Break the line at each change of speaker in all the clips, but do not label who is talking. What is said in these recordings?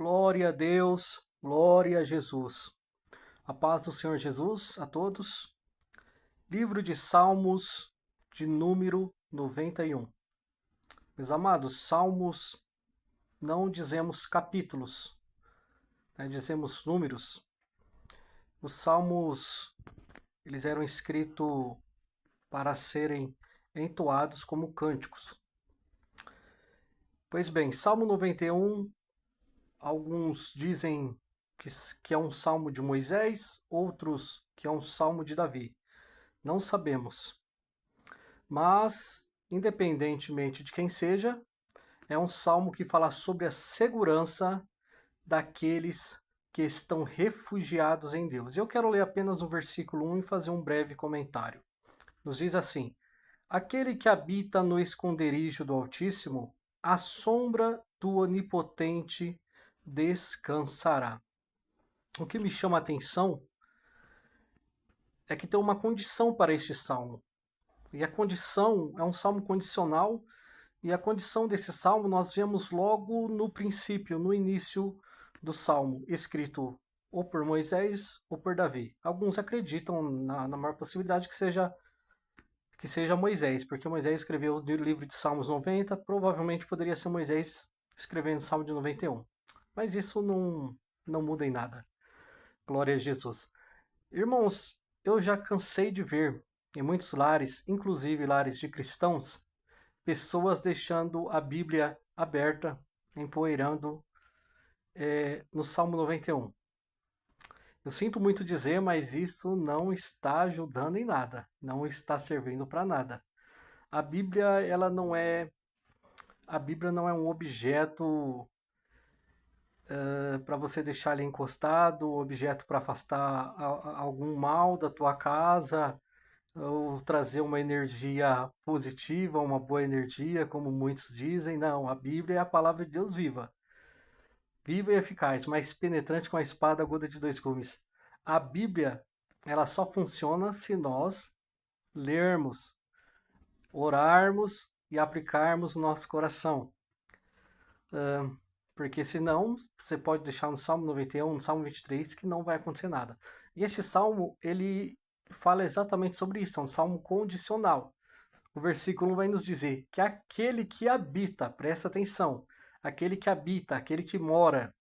Glória a Deus, glória a Jesus. A paz do Senhor Jesus a todos. Livro de Salmos, de número 91. Meus amados, Salmos não dizemos capítulos, dizemos números. Os Salmos, eles eram escritos para serem entoados como cânticos. Pois bem, Salmo 91, alguns dizem que é um salmo de Moisés, outros que é um salmo de Davi. Não sabemos. Mas, independentemente de quem seja, é um salmo que fala sobre a segurança daqueles que estão refugiados em Deus. Eu quero ler apenas o versículo 1 e fazer um breve comentário. Nos diz assim: Aquele que habita no esconderijo do Altíssimo, à sombra do Onipotente descansará. O que me chama a atenção é que tem uma condição para este salmo. E a condição é um salmo condicional, e a condição desse salmo nós vemos logo no princípio, no início do salmo, escrito ou por Moisés ou por Davi. Alguns acreditam na maior possibilidade que seja Moisés, porque Moisés escreveu o livro de Salmos 90, provavelmente poderia ser Moisés escrevendo o Salmo de 91. Mas isso não muda em nada. Glória a Jesus. Irmãos, eu já cansei de ver em muitos lares, inclusive lares de cristãos, pessoas deixando a Bíblia aberta, empoeirando no Salmo 91. Eu sinto muito dizer, mas isso não está ajudando em nada, não está servindo para nada. A Bíblia, a Bíblia não é um objeto para você deixar ele encostado, objeto para afastar algum mal da tua casa, ou trazer uma energia positiva, uma boa energia, como muitos dizem. Não, a Bíblia é a palavra de Deus viva. Viva e eficaz, mais penetrante com a espada aguda de dois gumes. A Bíblia, ela só funciona se nós lermos, orarmos e aplicarmos no nosso coração. Porque senão, você pode deixar no Salmo 91, no Salmo 23, que não vai acontecer nada. E esse Salmo, ele fala exatamente sobre isso, é um Salmo condicional. O versículo 1 vai nos dizer que aquele que habita, presta atenção, aquele que habita, aquele que mora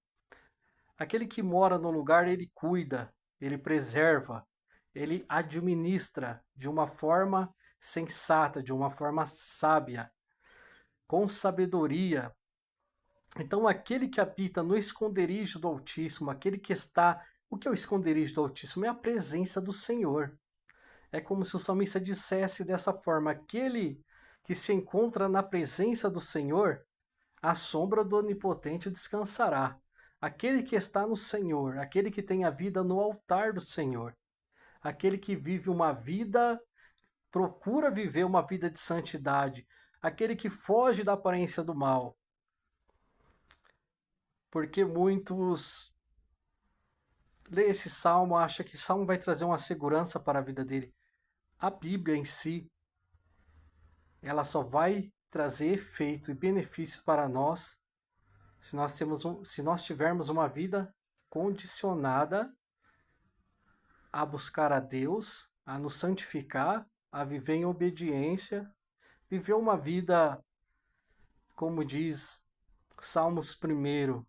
no lugar, ele cuida, ele preserva, ele administra de uma forma sensata, de uma forma sábia, com sabedoria. Então, aquele que habita no esconderijo do Altíssimo, aquele que está... O que é o esconderijo do Altíssimo? É a presença do Senhor. É como se o salmista dissesse dessa forma: aquele que se encontra na presença do Senhor, à sombra do Onipotente descansará. Aquele que está no Senhor, aquele que tem a vida no altar do Senhor, aquele que vive uma vida, procura viver uma vida de santidade, aquele que foge da aparência do mal. Porque muitos lê esse salmo, acha que salmo vai trazer uma segurança para a vida dele. A Bíblia em si, ela só vai trazer efeito e benefício para nós se nós tivermos uma vida condicionada a buscar a Deus, a nos santificar, a viver em obediência, viver uma vida, como diz Salmos 1,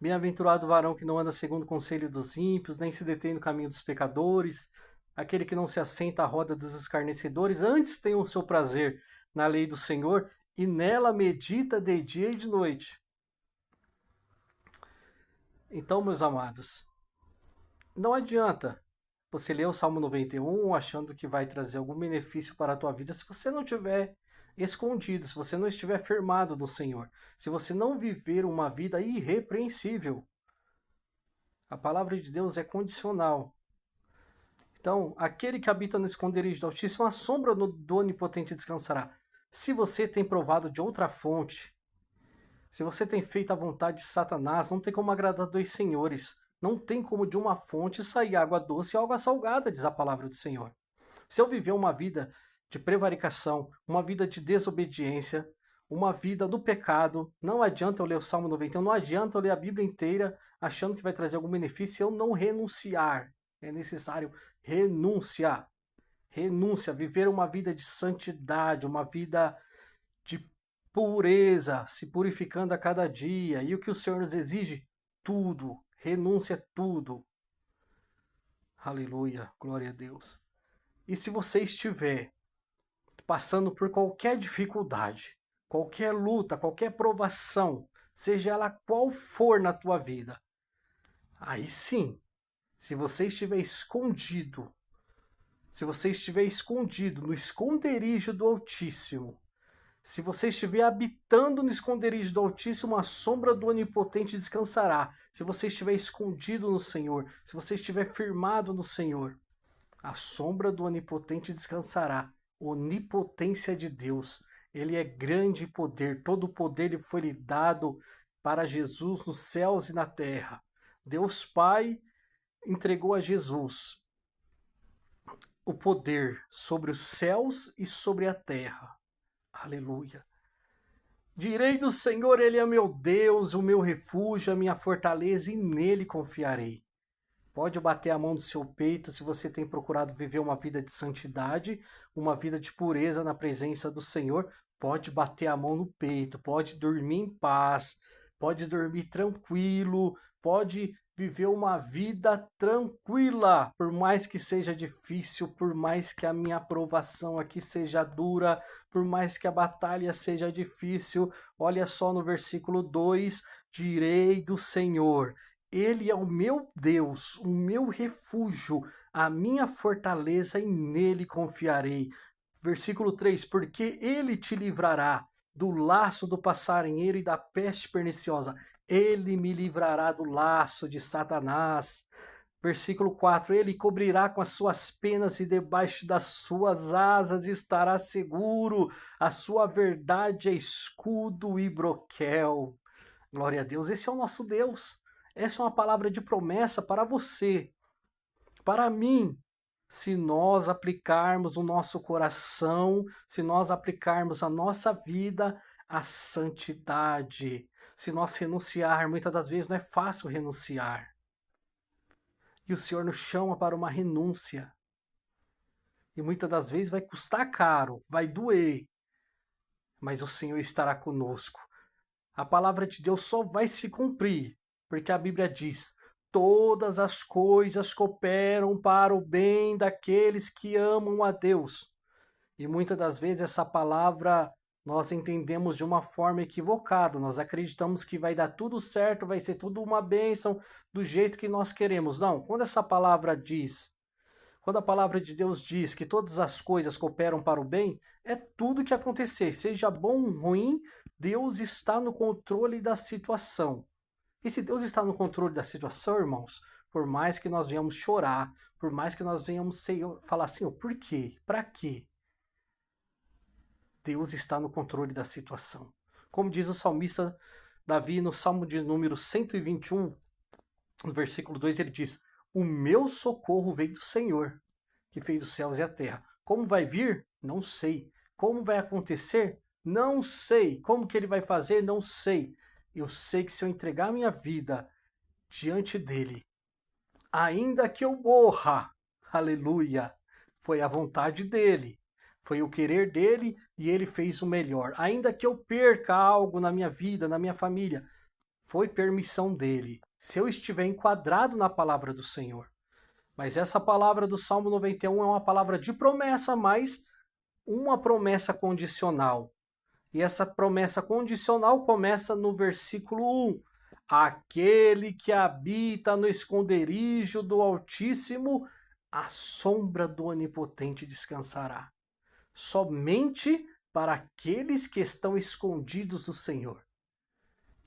bem-aventurado o varão que não anda segundo o conselho dos ímpios, nem se detém no caminho dos pecadores, aquele que não se assenta à roda dos escarnecedores, antes tem o seu prazer na lei do Senhor, e nela medita de dia e de noite. Então, meus amados, não adianta você ler o Salmo 91 achando que vai trazer algum benefício para a tua vida se você não tiver escondido, se você não estiver firmado no Senhor, se você não viver uma vida irrepreensível. A palavra de Deus é condicional. Então, aquele que habita no esconderijo do Altíssimo, a sombra do Onipotente descansará. Se você tem provado de outra fonte, se você tem feito a vontade de Satanás, não tem como agradar dois senhores. Não tem como de uma fonte sair água doce e água salgada, diz a palavra do Senhor. Se eu viver uma vida de prevaricação, uma vida de desobediência, uma vida no pecado. Não adianta eu ler o Salmo 91, não adianta eu ler a Bíblia inteira achando que vai trazer algum benefício se eu não renunciar. É necessário renúncia. Renúncia, viver uma vida de santidade, uma vida de pureza, se purificando a cada dia. E o que o Senhor nos exige? Tudo. Renúncia a tudo. Aleluia, glória a Deus. E se você estiver passando por qualquer dificuldade, qualquer luta, qualquer provação, seja ela qual for na tua vida, aí sim, se você estiver escondido, se você estiver escondido no esconderijo do Altíssimo, se você estiver habitando no esconderijo do Altíssimo, a sombra do Onipotente descansará. Se você estiver escondido no Senhor, se você estiver firmado no Senhor, a sombra do Onipotente descansará. Onipotência de Deus. Ele é grande poder. Todo o poder lhe foi lhe dado para Jesus nos céus e na terra. Deus Pai entregou a Jesus o poder sobre os céus e sobre a terra. Aleluia. Direi do Senhor, Ele é meu Deus, o meu refúgio, a minha fortaleza, e nele confiarei. Pode bater a mão do seu peito se você tem procurado viver uma vida de santidade, uma vida de pureza na presença do Senhor. Pode bater a mão no peito, pode dormir em paz, pode dormir tranquilo, pode viver uma vida tranquila, por mais que seja difícil, por mais que a minha aprovação aqui seja dura, por mais que a batalha seja difícil. Olha só no versículo 2: direi do Senhor, Ele é o meu Deus, o meu refúgio, a minha fortaleza, e nele confiarei. Versículo 3: porque ele te livrará do laço do passarinheiro e da peste perniciosa. Ele me livrará do laço de Satanás. Versículo 4: ele cobrirá com as suas penas e debaixo das suas asas estará seguro. A sua verdade é escudo e broquel. Glória a Deus, esse é o nosso Deus. Essa é uma palavra de promessa para você, para mim. Se nós aplicarmos o nosso coração, se nós aplicarmos a nossa vida à santidade, se nós renunciar, muitas das vezes não é fácil renunciar. E o Senhor nos chama para uma renúncia. E muitas das vezes vai custar caro, vai doer, mas o Senhor estará conosco. A palavra de Deus só vai se cumprir, porque a Bíblia diz: todas as coisas cooperam para o bem daqueles que amam a Deus. E muitas das vezes essa palavra nós entendemos de uma forma equivocada. Nós acreditamos que vai dar tudo certo, vai ser tudo uma bênção do jeito que nós queremos. Não, quando essa palavra diz, quando a palavra de Deus diz que todas as coisas cooperam para o bem, é tudo que acontecer, seja bom ou ruim, Deus está no controle da situação. E se Deus está no controle da situação, irmãos, por mais que nós venhamos chorar, por mais que nós venhamos falar assim, por quê? Para quê? Deus está no controle da situação. Como diz o salmista Davi no Salmo de número 121, no versículo 2, ele diz: o meu socorro veio do Senhor, que fez os céus e a terra. Como vai vir? Não sei. Como vai acontecer? Não sei. Como que ele vai fazer? Não sei. Eu sei que se eu entregar minha vida diante dele, ainda que eu morra, aleluia, foi a vontade dele, foi o querer dele e ele fez o melhor. Ainda que eu perca algo na minha vida, na minha família, foi permissão dele. Se eu estiver enquadrado na palavra do Senhor. Mas essa palavra do Salmo 91 é uma palavra de promessa, mas uma promessa condicional. E essa promessa condicional começa no versículo 1. Aquele que habita no esconderijo do Altíssimo, a sombra do Onipotente descansará. Somente para aqueles que estão escondidos do Senhor.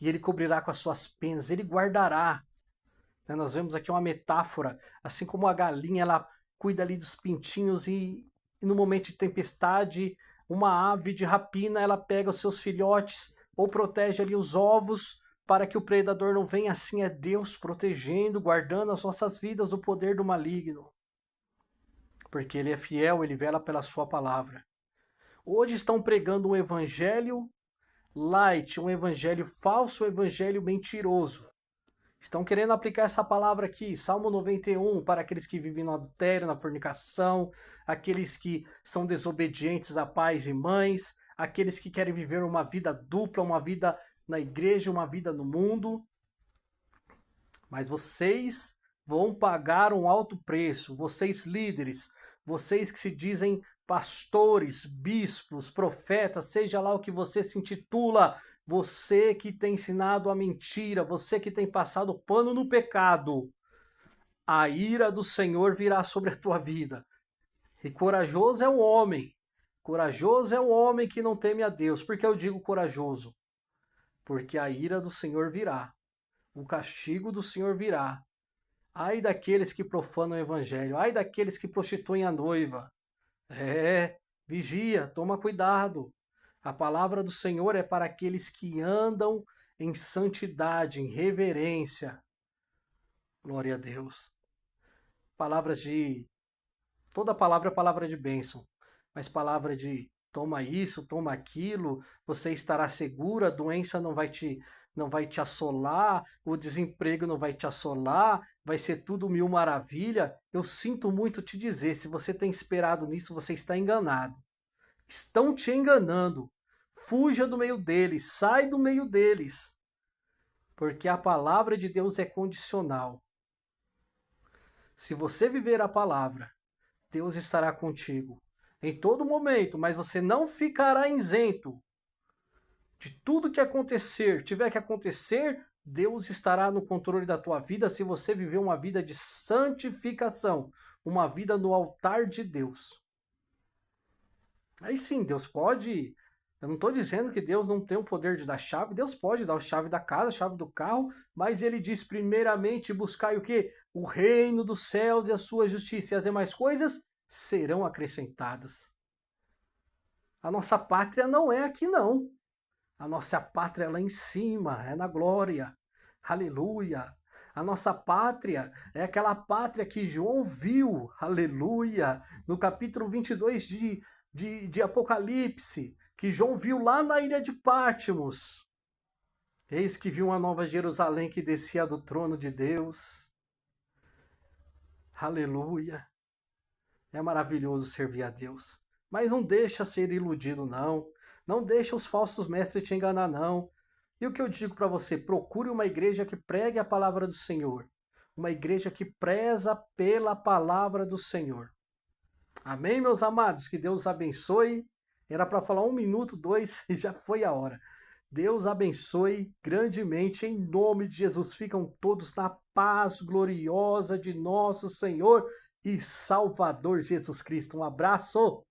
E ele cobrirá com as suas penas, ele guardará. Nós vemos aqui uma metáfora, assim como a galinha ela cuida ali dos pintinhos e no momento de tempestade, uma ave de rapina ela pega os seus filhotes ou protege ali os ovos para que o predador não venha. Assim é Deus protegendo, guardando as nossas vidas do poder do maligno. Porque Ele é fiel, Ele vela pela sua palavra. Hoje estão pregando um evangelho light, um evangelho falso, um evangelho mentiroso. Estão querendo aplicar essa palavra aqui, Salmo 91, para aqueles que vivem no adultério, na fornicação, aqueles que são desobedientes a pais e mães, aqueles que querem viver uma vida dupla, uma vida na igreja, uma vida no mundo. Mas vocês vão pagar um alto preço, vocês líderes, vocês que se dizem pastores, bispos, profetas, seja lá o que você se intitula, você que tem ensinado a mentira, você que tem passado pano no pecado, a ira do Senhor virá sobre a tua vida. E corajoso é o homem que não teme a Deus. Por que eu digo corajoso? Porque a ira do Senhor virá, o castigo do Senhor virá. Ai daqueles que profanam o evangelho, ai daqueles que prostituem a noiva. Vigia, toma cuidado. A palavra do Senhor é para aqueles que andam em santidade, em reverência. Glória a Deus. Palavras de... Toda palavra é palavra de bênção, mas palavra de toma isso, toma aquilo, você estará seguro, a doença não vai te assolar, o desemprego não vai te assolar, vai ser tudo mil maravilha. Eu sinto muito te dizer, se você tem esperado nisso, você está enganado. Estão te enganando. Fuja do meio deles, sai do meio deles. Porque a palavra de Deus é condicional. Se você viver a palavra, Deus estará contigo em todo momento, mas você não ficará isento de tudo que acontecer, tiver que acontecer, Deus estará no controle da tua vida se você viver uma vida de santificação, uma vida no altar de Deus. Aí sim, Deus pode. Eu não estou dizendo que Deus não tem o poder de dar chave, Deus pode dar a chave da casa, a chave do carro, mas ele diz primeiramente buscai o quê? O reino dos céus e a sua justiça, e as demais coisas serão acrescentadas. A nossa pátria não é aqui não. A nossa pátria é lá em cima, é na glória. Aleluia. A nossa pátria é aquela pátria que João viu, aleluia, no capítulo 22 de Apocalipse, que João viu lá na ilha de Patmos. Eis que viu uma nova Jerusalém que descia do trono de Deus. Aleluia. É maravilhoso servir a Deus. Mas não deixa ser iludido, não. Não deixa os falsos mestres te enganar, não. E o que eu digo para você? Procure uma igreja que pregue a palavra do Senhor. Uma igreja que preza pela palavra do Senhor. Amém, meus amados? Que Deus abençoe. Era para falar 1 minuto, 2 e já foi a hora. Deus abençoe grandemente em nome de Jesus. Ficam todos na paz gloriosa de nosso Senhor e Salvador Jesus Cristo. Um abraço!